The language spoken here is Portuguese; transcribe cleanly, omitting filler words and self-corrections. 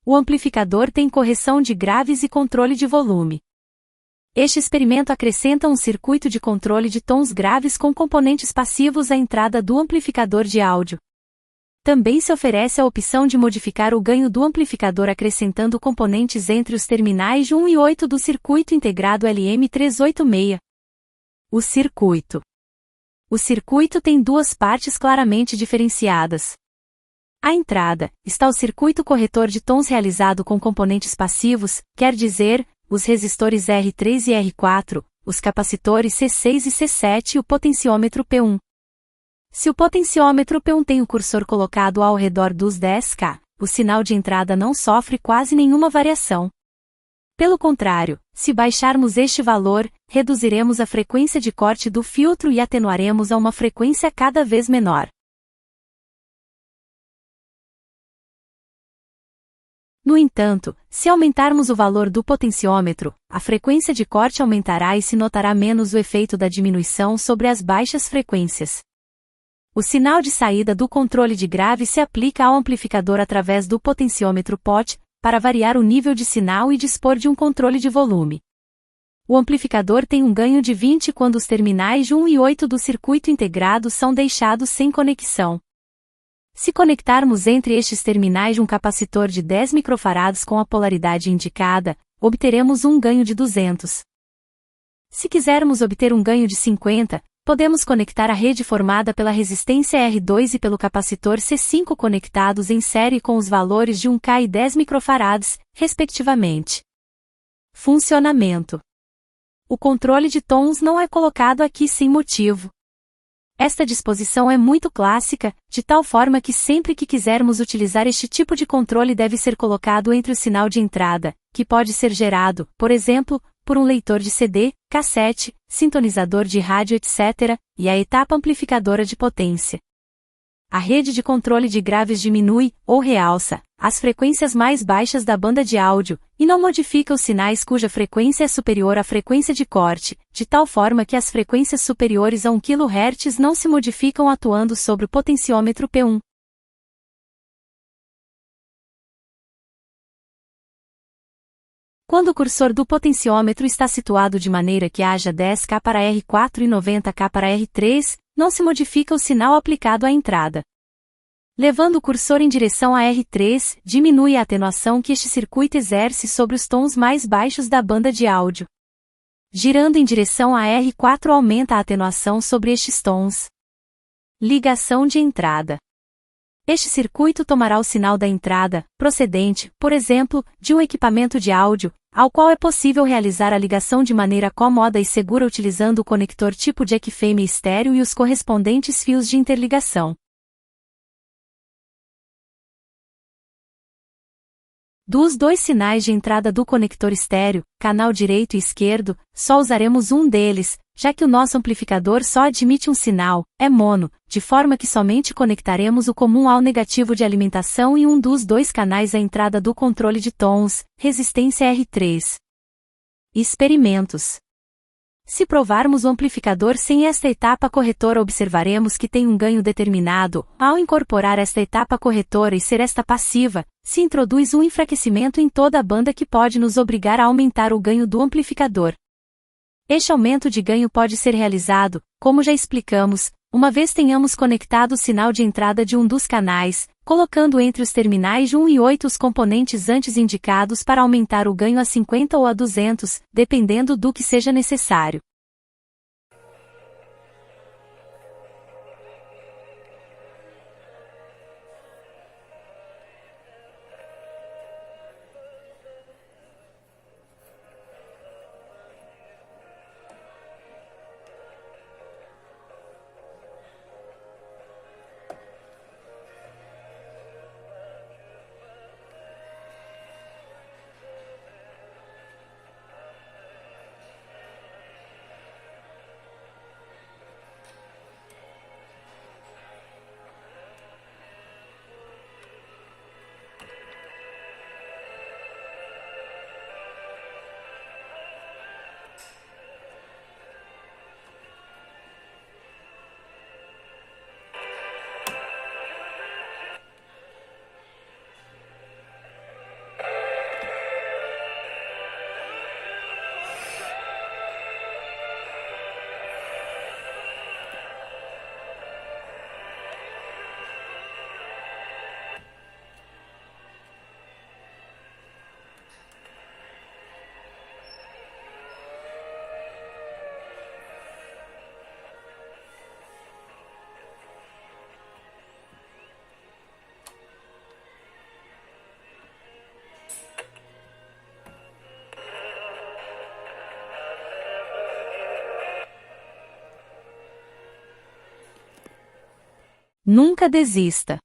O amplificador tem correção de graves e controle de volume. Este experimento acrescenta um circuito de controle de tons graves com componentes passivos à entrada do amplificador de áudio. Também se oferece a opção de modificar o ganho do amplificador acrescentando componentes entre os terminais 1 e 8 do circuito integrado LM386. O circuito. O circuito tem duas partes claramente diferenciadas. À entrada, está o circuito corretor de tons realizado com componentes passivos, quer dizer, os resistores R3 e R4, os capacitores C6 e C7 e o potenciômetro P1. Se o potenciômetro P1 tem o cursor colocado ao redor dos 10K, o sinal de entrada não sofre quase nenhuma variação. Pelo contrário, se baixarmos este valor, reduziremos a frequência de corte do filtro e atenuaremos a uma frequência cada vez menor. No entanto, se aumentarmos o valor do potenciômetro, a frequência de corte aumentará e se notará menos o efeito da diminuição sobre as baixas frequências. O sinal de saída do controle de grave se aplica ao amplificador através do potenciômetro POT, para variar o nível de sinal e dispor de um controle de volume. O amplificador tem um ganho de 20 quando os terminais 1 e 8 do circuito integrado são deixados sem conexão. Se conectarmos entre estes terminais um capacitor de 10 microfarads com a polaridade indicada, obteremos um ganho de 200. Se quisermos obter um ganho de 50, podemos conectar a rede formada pela resistência R2 e pelo capacitor C5 conectados em série com os valores de 1K e 10 microfarads, respectivamente. Funcionamento. O controle de tons não é colocado aqui sem motivo. Esta disposição é muito clássica, de tal forma que sempre que quisermos utilizar este tipo de controle deve ser colocado entre o sinal de entrada, que pode ser gerado, por exemplo, por um leitor de CD, cassete, sintonizador de rádio etc., e a etapa amplificadora de potência. A rede de controle de graves diminui, ou realça, as frequências mais baixas da banda de áudio, e não modifica os sinais cuja frequência é superior à frequência de corte, de tal forma que as frequências superiores a 1 kHz não se modificam atuando sobre o potenciômetro P1. Quando o cursor do potenciômetro está situado de maneira que haja 10K para R4 e 90K para R3, não se modifica o sinal aplicado à entrada. Levando o cursor em direção a R3, diminui a atenuação que este circuito exerce sobre os tons mais baixos da banda de áudio. Girando em direção a R4 aumenta a atenuação sobre estes tons. Ligação de entrada. Este circuito tomará o sinal da entrada, procedente, por exemplo, de um equipamento de áudio, ao qual é possível realizar a ligação de maneira cômoda e segura utilizando o conector tipo jack fêmea estéreo e os correspondentes fios de interligação. Dos dois sinais de entrada do conector estéreo, canal direito e esquerdo, só usaremos um deles, já que o nosso amplificador só admite um sinal, é mono, de forma que somente conectaremos o comum ao negativo de alimentação e um dos dois canais à entrada do controle de tons, resistência R3. Experimentos. Se provarmos o amplificador sem esta etapa corretora, observaremos que tem um ganho determinado. Ao incorporar esta etapa corretora e ser esta passiva, se introduz um enfraquecimento em toda a banda que pode nos obrigar a aumentar o ganho do amplificador. Este aumento de ganho pode ser realizado, como já explicamos, uma vez tenhamos conectado o sinal de entrada de um dos canais, colocando entre os terminais 1 e 8 os componentes antes indicados para aumentar o ganho a 50 ou a 200, dependendo do que seja necessário. Nunca desista.